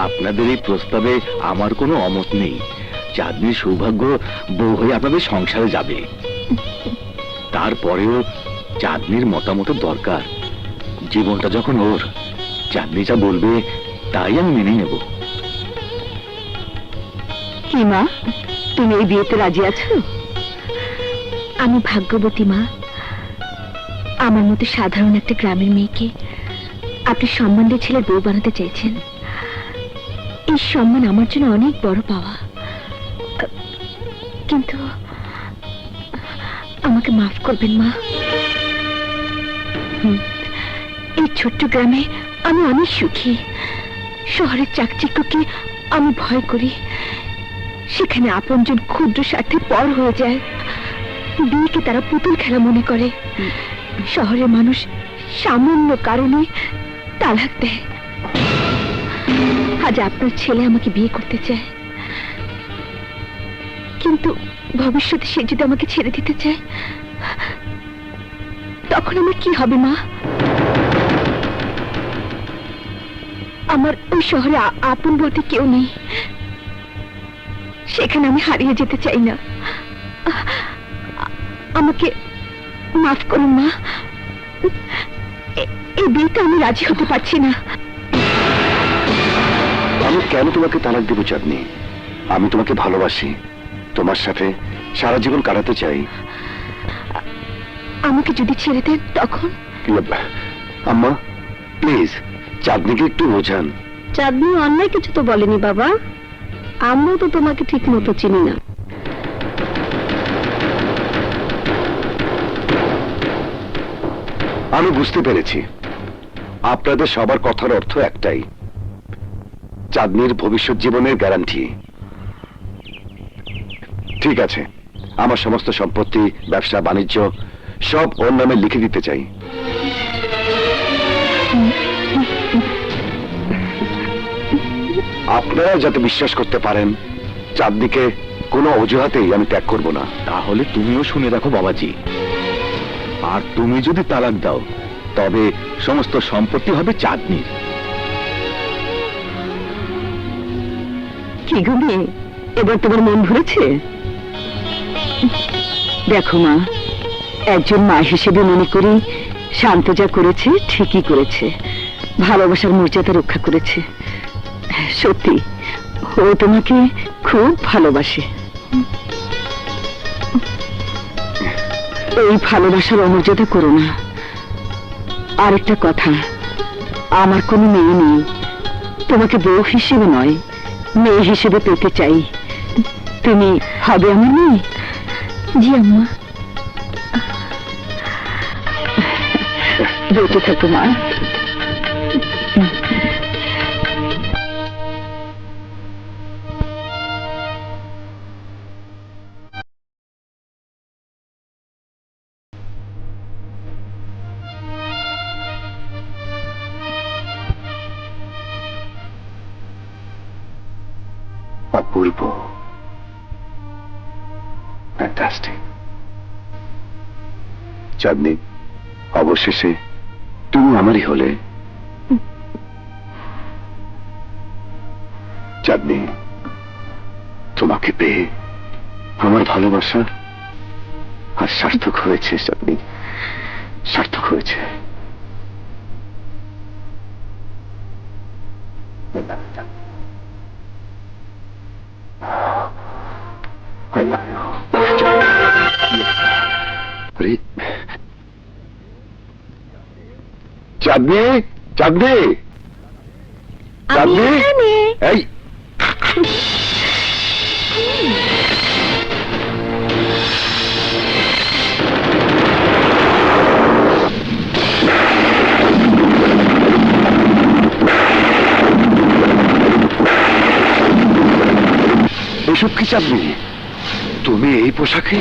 আপনাদের এই প্রস্তাবে আমার কোনো অমত নেই। চাঁদনির সৌভাগ্য বউ হয়ে আপনাদের সংসারে যাবে। তারপরেও চাঁদনির মতামতের দরকার। জীবনটা যখন ওর, চাঁদনি যা বলবে তাই আমি মেনে নেব। কি মা, তুমি এই বিয়েতে রাজি আছো? আমি ভাগ্যবতী মা। আমার মতো সাধারণ একটা গ্রামের মেয়েকে আপনি সম্মানের ছেলের বউ বানাতে চেয়েছেন। এই সম্মান আমার জন্য অনেক বড় পাওয়া। কিন্তু আমাকে মাফ করবেন মা। এই ছোট্ট গ্রামে আমি অনেক সুখী। শহরের চাকচিক্যকে আমি ভয় করি। সেখানে আপনজন ক্ষুদ্র স্বার্থে পর হয়ে যায়। বিয়েকে তারা পুতুল খেলা মনে করে। শহরের মানুষ সামান্য কারণে তালাক দেয়। আজ আপনার ছেলে আমাকে বিয়ে করতে চায়, কিন্তু ভবিষ্যতে সে যদি আমাকে ছেড়ে দিতে চায়, তখন আমার কি হবে মা? আমার ওই শহরে আপন বলতে কেউ নেই। সেখানে আমি হারিয়ে যেতে চাই না। আমাকে মাফ করুন মা। এই বিয়েতে আমি রাজি হতে পারছি না। আমি কেন তোমাকে তালাক দেব চাঁদনি? আমি তোমাকে ভালোবাসি, তোমার সাথে সারা জীবন কাটাতে চাই। আমাকে যদি ছেড়ে দেন তখন? আম্মা প্লিজ চাঁদনিকে একটু বোঝান। চাঁদনি অন্যায় কিছু তো বলেনি বাবা। আমরাও তো তোমাকে ঠিক মতো চিনি না। আমি বুঝতে পেরেছি আপনাদের সবার কথার অর্থ একটাই, চাঁদনির ভবিষ্যৎ জীবনের গ্যারান্টি। ঠিক আছে, আমার সমস্ত সম্পত্তি, ব্যবসা বাণিজ্য সব ওর নামে লিখে দিতে চাই। আপনারা যাতে বিশ্বাস করতে পারেন চাঁদনিকে কোনো অজুহাতেই আমি ত্যাগ করব না। তাহলে তুমিও শুনে রাখো বাবাজি, আর তুমি যদি তালাক দাও তবে সমস্ত সম্পত্তি হবে চাঁদনির। কি গো মেয়ে, এবার তোমার মন ভরেছে? দেখো মা, একজন মা হিসেবে মনে করি শান্ত যা করেছে ঠিকই করেছে। ভালোবাসার মর্যাদা রক্ষা করেছে। সত্যি ও তোমাকে খুব ভালোবাসে। এই ভালোবাসার অমর্যাদা করো না। আরেকটা কথা, আমার কোনো মেয়ে নেই। তোমাকে বউ হিসেবে নয়, মেয়ে হিসেবে পেতে চাই। তুমি হবে আমার মেয়ে? জি আম্মা। বেঁচে থাকো মা। অপূর্ব, ফ্যান্টাস্টিক। চাঁদনি, অবশেষে তুমি আমারই হলে। চাঁদনি, তোমাকে পেয়ে আমার ভালোবাসা আর সার্থক হয়েছে। চাঁদনি, সার্থক হয়েছে। I love you. চাঁদনি, চাঁদনি, চাঁদনি, এই এসব কি চাঁদনি? তুমি এই পোশাকে?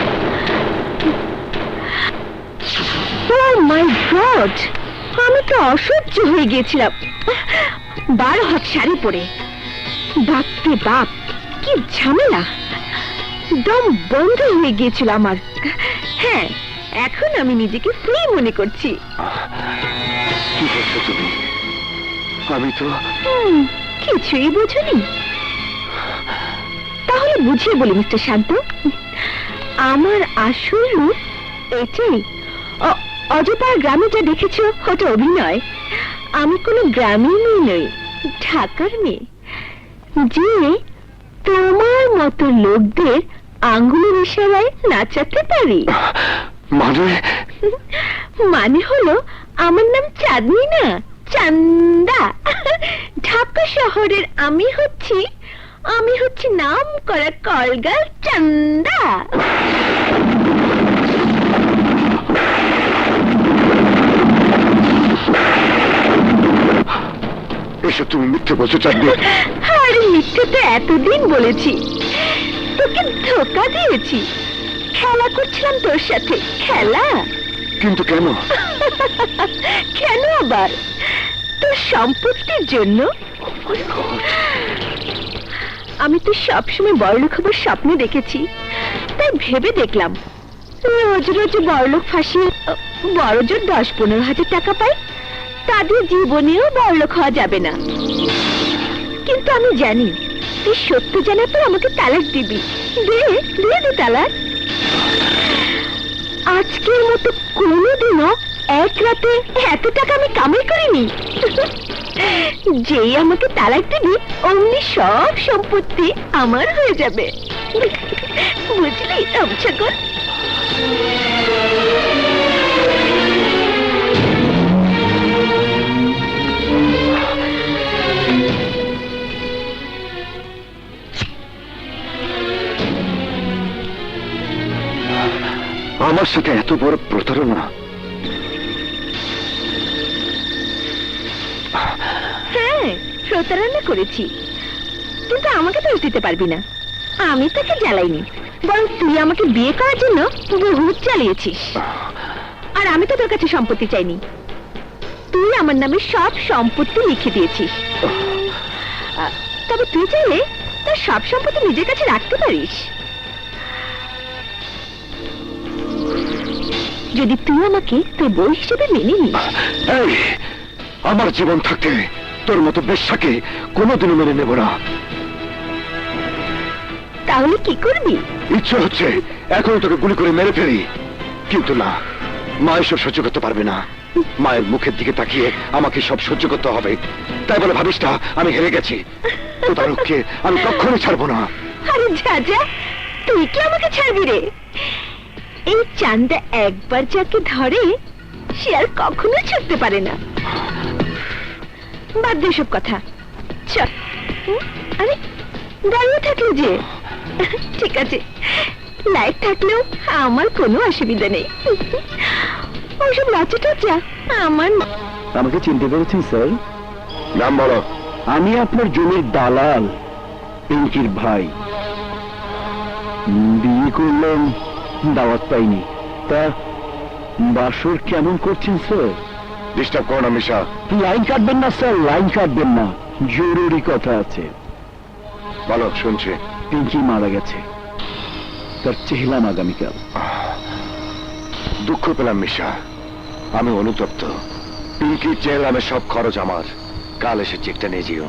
Oh my God! আমি তো অসহ্য হয়ে গিয়েছিলাম 12 হাত শাড়ি পরে। বাপরে বাপ, কি ঝামেলা! দম বন্ধ হয়ে গিয়েছিল আমার। হ্যাঁ, এখন আমি নিজেকে ফ্রি মনে করছি। কি বলছো তুমি? আমি তো কিছুই বুঝুনি? তাহলে বুঝিয়ে বলি মিস্টার শান্ত, আমার আসল রূপ এটাই। অযথার গ্রামে যা দেখেছো ওটা অভিনয়। আমি কোনো গ্রামের মেয়ে নই, ঢাকার মেয়ে, যে তোমার মতো লোকদের আঙ্গুলের ইশারায় নাচাতে পারি। মানে মানে হলো আমার নাম চাঁদনি না, চান্দা। ঢাকা শহরের আমি হচ্ছি নাম করা কলগাল চান্দা। এসব তুমি মিথ্যে বলছো চাঁদনি। আরে মিথ্যে তো এতদিন বলেছি, তোকে ধোকা দিয়েছি। খেলা করছিলাম তোর সাথে, খেলা। কিন্তু কেন? কেন আবার? তোর সম্পত্তির জন্য। আমি তো সবসময় বড়লোক হবার স্বপ্ন দেখেছি, তাই ভেবে দেখলাম রোজ রোজ বড়লোক ফাঁসিয়ে বড় জোর 10-15 হাজার টাকা পাই, তাদের জীবনেও বড়লোক হওয়া যাবে না। কিন্তু আমি জানি তুই সত্য জানার পর আমাকে তালাক দিবি। দে দে দে তালাক। আজকের মতো কোনোদিনও এক রাতে এত টাকা আমি কামাই করিনি। যেই আমাকে তালাক দিবি অমনি সব সম্পত্তি আমার হয়ে যাবে, বুঝলি ছাগল? আমার সাথে এত বড় প্রতারণা! হ্যাঁ, প্রতারণা করেছি, কিন্তু আমাকে দোষ দিতে পারবি না। আমি তাকে জ্বালাইনি, বরং তুই আমাকে বিয়ে করার জন্য বহুত জ্বালিয়েছিস। আর আমি তো তোর কাছে সম্পত্তি চাইনি, তুই আমার নামে সব সম্পত্তি লিখে দিয়েছিস। তবে তুই চাইলে তোর সব সম্পত্তি নিজের কাছে রাখতে পারিস, যদি তুই আমাকে তোর বউ হিসেবে মেনে নিস। এই, আমার জীবন থাকতে তোর মতো বেশ্যাকে কোনোদিনও মেনে নেব না। তাহলে কি করবি? ইচ্ছে হচ্ছে এখন তোকে গুলি করে মেরে ফেলি, কিন্তু না, মা এসব সহ্য করতে পারবে না। মায়ের মুখের দিকে তাকিয়ে আমাকে সব সহ্য করতে হবে। তাই বলে ভাবিস না আমি হেরে গেছি। প্রতারককে আমি কখনো ছাড়বো না। আরে যা যা, তুই কি আমাকে ছাড়বি রে? এই চান্দা একবার যাকে ধরে সে আর কখনো ছাড়তে পারে না। বাদ দে সব কথা, চল। আরে দাঁড়িয়ে থাকলে যে? ঠিক আছে, লাইট থাকলেও আমার কোনো অসুবিধা নেই। ওইসব লজ্জা টজ্জা আমার না। আমাকে চিনতে পেরেছেন স্যার? নাম বলো। আমি আপনার জমির দালাল, পিঙ্কির ভাই। বিয়ে করলেন, দাওয়াত পাইনি। তা বাসর কেমন করছেন স্যার? ডিস্টার্ব করো না মিশা। লাইন কাটবেন না স্যার, লাইন কাটবেন না, জরুরি কথা আছে। বলো, শুনছি। পিঙ্কি মারা গেছে, তার চেহলাম আগামীকাল। দুঃখ পেলাম মিশা, আমি অনুতপ্ত। পিঙ্কির চেহলামের সব খরচ আমার। কাল এসে চেকটা নিয়ে যেও।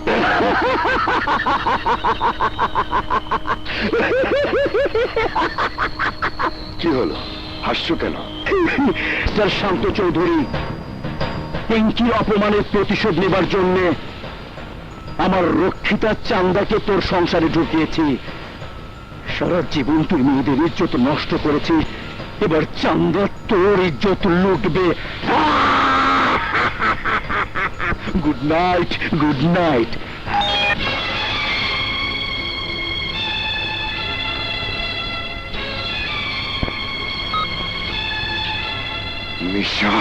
কি হলো, হাসছো কেন? স্যার শান্ত চৌধুরী, পিঙ্কির অপমানের প্রতিশোধ নেবার জন্য আমার রক্ষিতা চান্দাকে তোর সংসারে ঢুকিয়েছি। সারা জীবন তুই মেয়েদের ইজ্জত নষ্ট করেছিস, এবার চান্দা তোর ইজ্জত লুটবে। Good night, good night. Misha,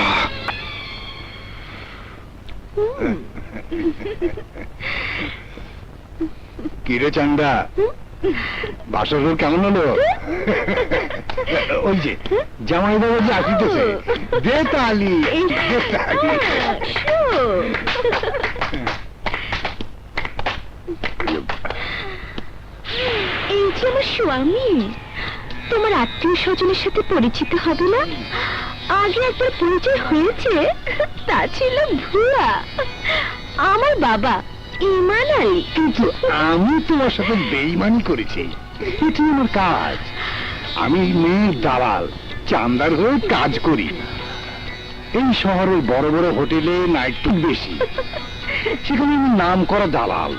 কিরে চান্দা, বাসর কেমন হলো? ওই যে জামাই বাবা যে আসিতেছে, দে তালি। এই যে আমার স্বামী, তোমার আত্মীয় স্বজনের সাথে পরিচিত হবে না? আগে একবার পরিচয় হয়েছে, তা ছিল ভুয়া। আমার বাবা ইমান আলী। কিন্তু আমি তোমার সাথে বেইমানি করেছি, এটি আমার কাজ। আমি মেয়ের দালাল, চান্দার হয়ে কাজ করি। এই শহরের বড় বড় হোটেলে নাইট টুক বেশি, সেখানে আমি নাম করা দালাল।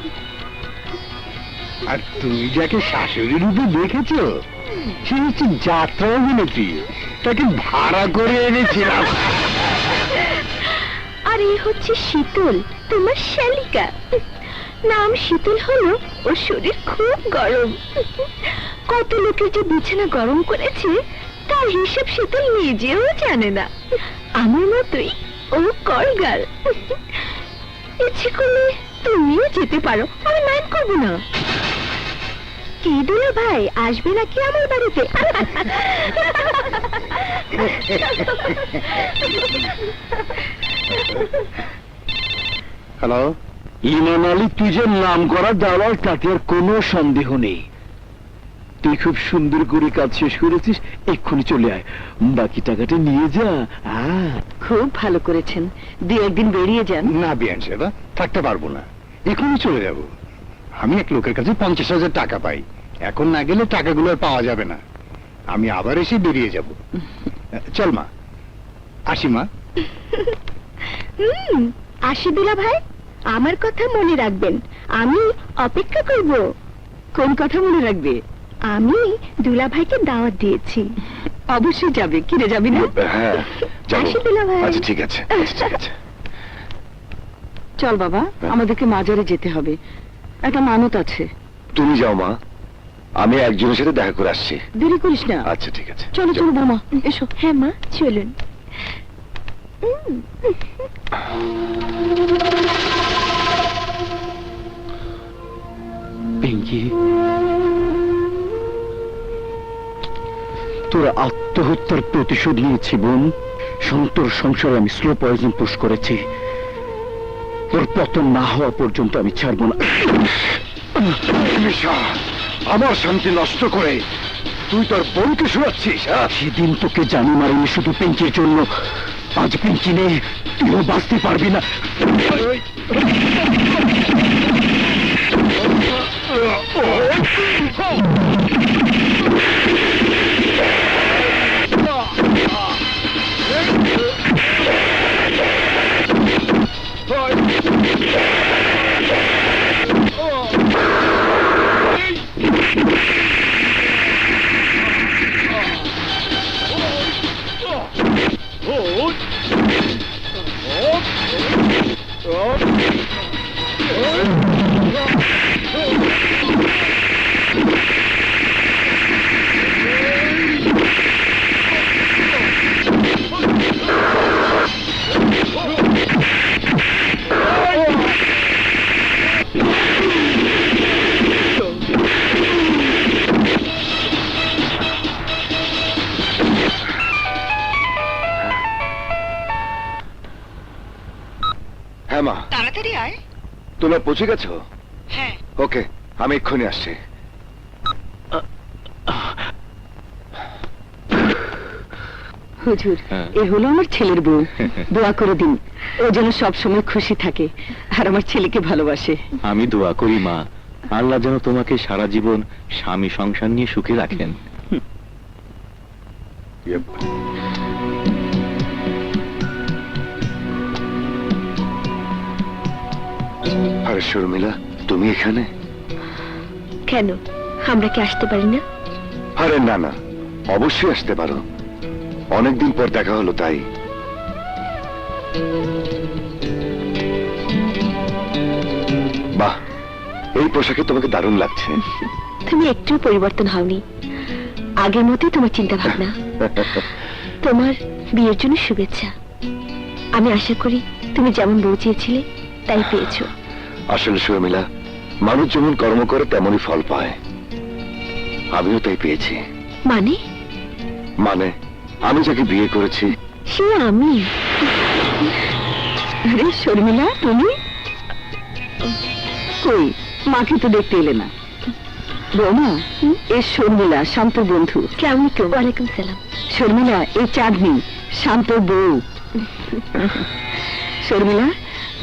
আর তুমি যাকে শাশুড়ি রূপে দেখেছো, সে হচ্ছে যাত্রা অভিনেত্রী, তাকে ভাড়া করে এনেছিলাম। আর এই হচ্ছে শীতল, তোমার শালিকা। নাম শীতল হলো, ওর শরীর খুব গরম। কত লোকের যে বিছানা গরম করেছে তার হিসেব শীতল নিজেও জানে না। আমার মতোই ও করগাল। ইচ্ছে করলে তুমিও যেতে পারো, আমি মাইন্ড করবো না। কি দুলা ভাই আসবে নাকি আমার বাড়িতে? হ্যালো, ইমান আলী, তুই যে নাম করা দালাল তাতে আর কোনো সন্দেহ নেই। তুই খুব সুন্দর করে কাজ শেষ করেছিস, এক্ষুনি চলে আয়, বাকি টাকাটা নিয়ে যা। খুব ভালো করেছেন, 2-1 দিন বেরিয়ে যান। না বিয়ান সাহেবা, থাকতে পারবো না, এখনই চলে যাব। আমি এক লোকের কাছে 50,000 টাকা পাই, এখন না গেলে টাকাগুলো আর পাওয়া যাবে না। আমি আবার এসে বেরিয়ে যাব। চল মা, আসি মা। আসি দুলা ভাই, আমার কথা মনে রাখবেন, আমি অপেক্ষা করব। কোন কথা মনে রাখবে? আমি দুলা ভাইকে দাওয়াত দিয়েছি। অবশ্যই যাবে, কিনে যাবি না? হ্যাঁ, আসি দুলা ভাই। আচ্ছা ঠিক আছে, আচ্ছা ঠিক আছে। চল বাবা, আমাদেরকে মাজারে যেতে হবে, একটা মানত আছে। তুমি যাও মা, আমি একজনের সাথে দেখা করে আসছি। দেরি করিস না। আচ্ছা ঠিক আছে, চলো চলো বৌমা, এসো। হ্যাঁ মা, চলুন। পিঙ্কি, তোর আত্মহত্যার প্রতিশোধ নিয়েছি বোন। সন্তর সংসারে আমি স্লো পয়জন পুশ করেছি, তোর পতন না হওয়া পর্যন্ত আমি ছাড়বো না। আমার শান্তি নষ্ট করে তুই তোর বোনকে শোনাচ্ছিস? সেদিন তোকে জানি মারিনি শুধু পিঙ্কির জন্য, আজ পিঙ্কি নেই, তুইও বাঁচতে পারবি না। হ্যাঁ মা, তাড়াতাড়ি আয়। তোমরা পৌঁছে গেছো? হ্যাঁ। ওকে, আমি এক্ষুনি আসছি। হুজুর, হ্যাঁ। এ হলো আমার ছেলের বউ, দোয়া করে দিন ও যেন সব সময় খুশি থাকে আর আমার ছেলেকে ভালোবাসে। আমি দোয়া করি মা, আল্লাহ যেন তোমাকে সারা জীবন স্বামী সংসার নিয়ে সুখে রাখেন। Yep. আরে শর্মিলা, তুমি এখানে? কেন, আমরা কি আসতে পারি না? আরে না না, অবশ্যই আসতে পারো, অনেকদিন পর দেখা হলো তাই। বাহ, এই পোশাকে তোমাকে দারুণ লাগছে। তুমি একটু পরিবর্তন হওনি, আগের মতোই তোমার চিন্তা ভাবনা। তোমার বিয়ের জন্য শুভেচ্ছা। আমি আশা করি তুমি যেমন বউ চেয়েছিলে তাই পেয়েছো। আসলে শর্মিলা, মানুষ যেমন কর্ম করে তেমনই ফল পায়, আমিও তাই পেয়েছি। মানে? মানে আমি যাকে বিয়ে করেছি সে আমি। আরে শর্মিলা, তুমি কই? মাকে তো দেখতে এলে না। বৌমা, এ শর্মিলা, শান্ত বন্ধু। আসসালামু আলাইকুম। ওয়ালাইকুম সালাম। শর্মিলা, এই চাঁদনি, শান্ত বউ। শর্মিলা,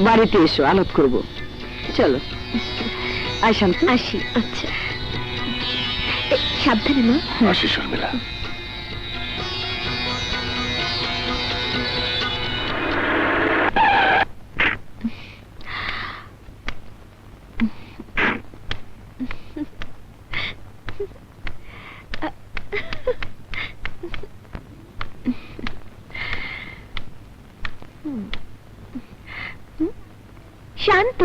বাড়িতে এসো, আলাপ করব। চলো আয় শান্ত। আসি। আচ্ছা, সাবধানে মা। আসি শর্মিলা। শান্ত,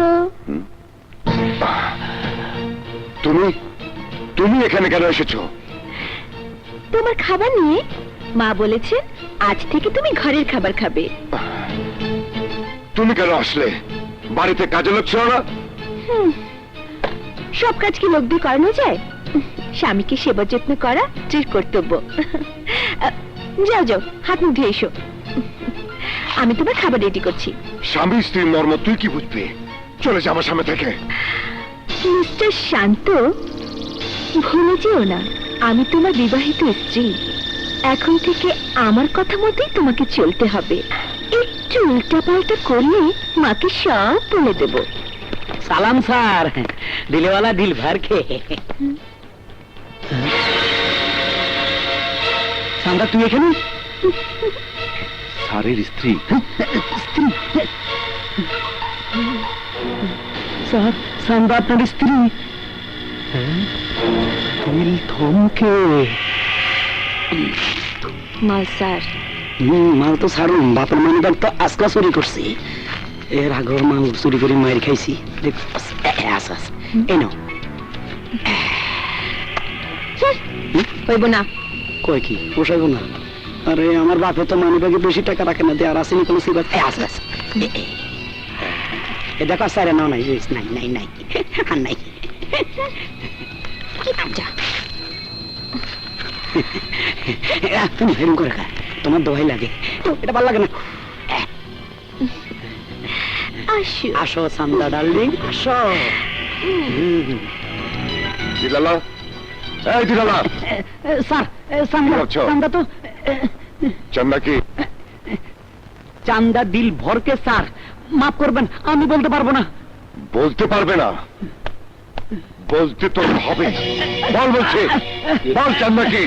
তুমি তুমি এখানে কেন এসেছো? তোমার খাবার নিয়ে মা বলেছে আজ থেকে তুমি ঘরের খাবার খাবে। তুমি কেন আসলে? বাড়িতে কাজে লোক ছিল না? সব কাজ কি লোক দিয়ে করানো যায়? স্বামীকে সেবা যত্ন করা স্ত্রীর কর্তব্য। যাও যাও, হাত মুখ ধুয়ে এসো। আমি তোমার খাবার রেডি করছি। স্বামী স্ত্রীর মর্ম তুই কি বুঝবি? চলে যা আমার সামনে থেকে। মিস্টার শান্ত, ভুলে যেও না আমি তোমার বিবাহিত স্ত্রী। এখন থেকে আমার কথা মতোই তোমাকে চলতে হবে। একটু উল্টাপাল্টা করলে মাকে সব বলে দেব। সালাম স্যার, দিলেওয়ালা দিল ভর কে। সান্দা তুই এখানে? স্যারের স্ত্রী। স্যার, সান্দা আপনার স্ত্রী? দিল থমকে। মাল স্যার। মাল তো ছাড়ুন, বাপের মানিবার তো আজকা চুরি করছি। এর আগর মাল চুরি করে মার খাইছি। এই নাও। হইব না। কয় কি পোষাইব না? আরে আমার বাপে তো মানি ব্যাগে বেশি টাকা রাখে না, দিয়ে আর আসেনি কোনো সিবাস। এ দেখো স্যার, নাও নাই নাই নাই নাই আর নাই। যা, তুমি হেরুম করে খা, তোমার দোহাই লাগে। এটা ভালো লাগে না। আসো। আসো সান্দা ডার্লিং, আসো। দিলালা, এই দিলালা, স্যার, সান্দা কি ভাবছো? সান্দা তো চান্দা কি? চান্দা দিল ভরকে। স্যার মাফ করবেন, আমি বলতে পারবো না। বলতে পারবে না? বলতে তো হবে। বল বলছি, বল চান্দা কি?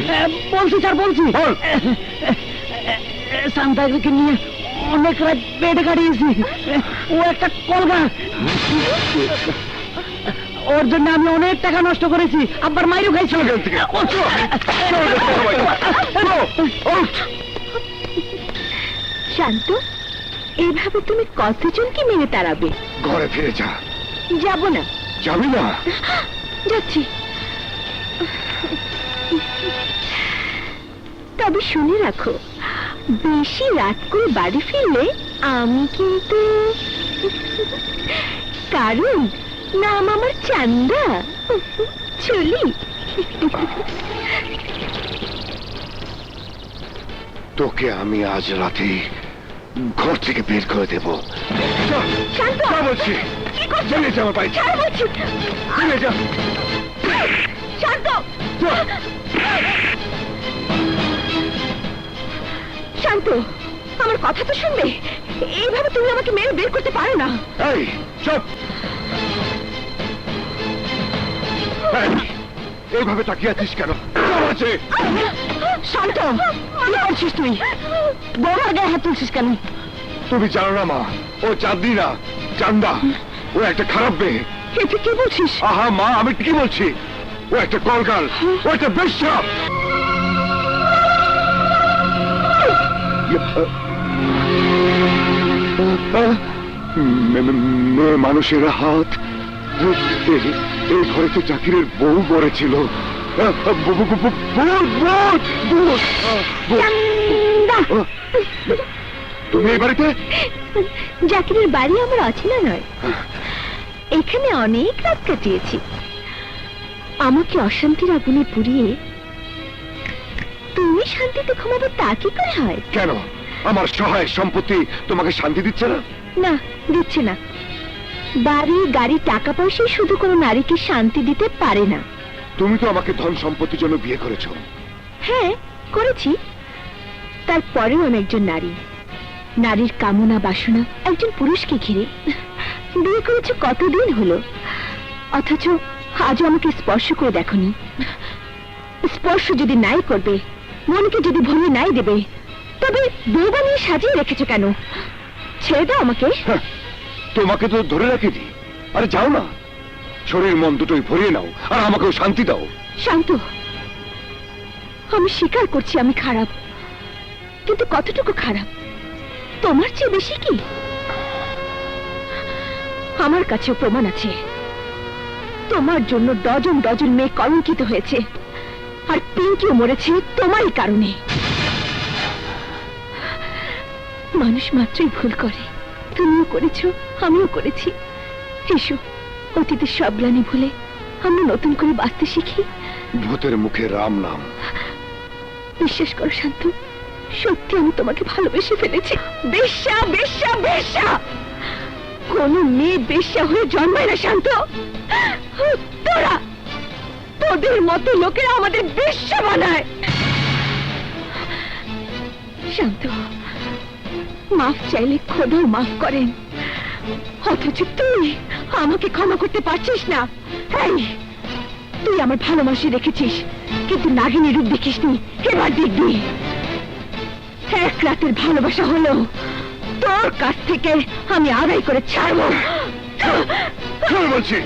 বলছি স্যার, বলছি। বল। সান্তাকে নিয়ে অনেক রাত বেডে কাটিয়েছি। ও একটা কলগা, ওর জন্য আমি অনেক টাকা নষ্ট করেছি, আবার মাইরও খাইছি। এখান থেকে। শান্ত, এইভাবে তুমি কতজনকে মেরে তাড়াবে? ঘরে ফিরে যা। যাব না। যাবি না? যাচ্ছি। তবে শুনে রাখো, বেশি রাত করে বাড়ি ফিরলে আমি কিন্তু, কারণ নাম আমার চান্দা। চলি। তোকে আমি আজ রাতে ঘর থেকে বের করে দেব। শান্ত, যা বলছি। কি করছো? বেরিয়ে যা আমার বাড়ি থেকে। ছাড় বলছি। বেরিয়ে যা। শান্ত, শান্ত, আমার কথা তো শুনবে। এইভাবে তুমি আমাকে মেরে বের করতে পারো না। এই চুপ। এই, এইভাবে তাকিয়ে আছিস কেন? চল আছে। শান্ত, কি করছিস তুই? বড় গায়ে হাত তুলছিস কেন? তুমি জানো না মা, ও চাঁদনি না, চান্দা। ও একটা খারাপ মেয়ে। তুই কি বলছিস? আহা মা, আমি কি বলছি? ও একটা কলগাল, ও একটা বেশ্যা। মেয়ে মানুষের হাত। এই ঘরে তো জাকিরের বউ পড়েছিল। তুমি এই বাড়িতে? জাকিরের বাড়ি আমার অচেনা নয়, এখানে অনেক রাত কাটিয়েছি। আমাকে অশান্তির আগুনে পুড়িয়ে তুমি শান্তিতে ঘুমাবে, তা কি করে হয়? কেন আমার সহায় সম্পত্তি তোমাকে শান্তি দিচ্ছে না? না, দিচ্ছে না। বাড়ি গাড়ি টাকা পয়সাই শুধু কোনো নারীকে শান্তি দিতে পারে না। তুমি তো আমাকে ধন সম্পত্তির জন্য বিয়ে করেছো। হ্যাঁ, করেছি। তারপরেও আমি একজন নারী। নারীর কামনা বাসনা একজন পুরুষকে ঘিরে। বিয়ে করেছে কতদিন হলো, অথচ আজও আমাকে স্পর্শ করে দেখনি। স্পর্শ যদি নাই করবে, মনকে যদি ভুলে নাই দেবে, তবে বউ বানিয়ে সাজিয়ে রেখেছো কেন? ছেড়ে দাও আমাকে। হ্যাঁ, তোমাকে তো ধরে রাখিনি। আরে যাও না, শরীর মন দুটোই ভরিয়ে নাও আর আমাকেও শান্তি দাও। শান্ত, আমি স্বীকার করছি আমি খারাপ, কিন্তু কতটুকু খারাপ? তোমার চেয়ে বেশি কি? আমার কাছেও প্রমাণ আছে। তোমার জন্য ডজন ডজন মেয়ে কলঙ্কিত হয়েছে, আর পিঙ্কিও মরেছে তোমারই কারণে। মানুষ মাত্রই ভুল করে, তুমিও করেছো, আমিও করেছি। এসো, অতীতের সব গ্লানি ভুলে আমরা নতুন করে বাঁচতে শিখি। ভূতের মুখে রাম নাম। বিশ্বাস করো শান্ত, সত্যি আমি তোমাকে ভালোবেসে ফেলেছি। বেশ্যা, বেশ্যা, বেশ্যা! কোন মেয়ে বেশ্যা হয়ে জন্মায় না শান্ত। তোরা, তোদের মতো লোকেরা আমাদের বেশ্যা বানায়। শান্ত, মাফ চাইলে খোদাও মাফ করেন, অথচ তুই আমাকে ক্ষমা করতে পারছিস না। এই, তুই আমার ভালোবাসি রেখেছিস, কিন্তু নাগিনী রূপ দেখিসনি। এবার দেখবি। এক রাতের ভালোবাসা হলো তোর কাছ থেকে আমি আদায় করে ছাড়বো। বলছি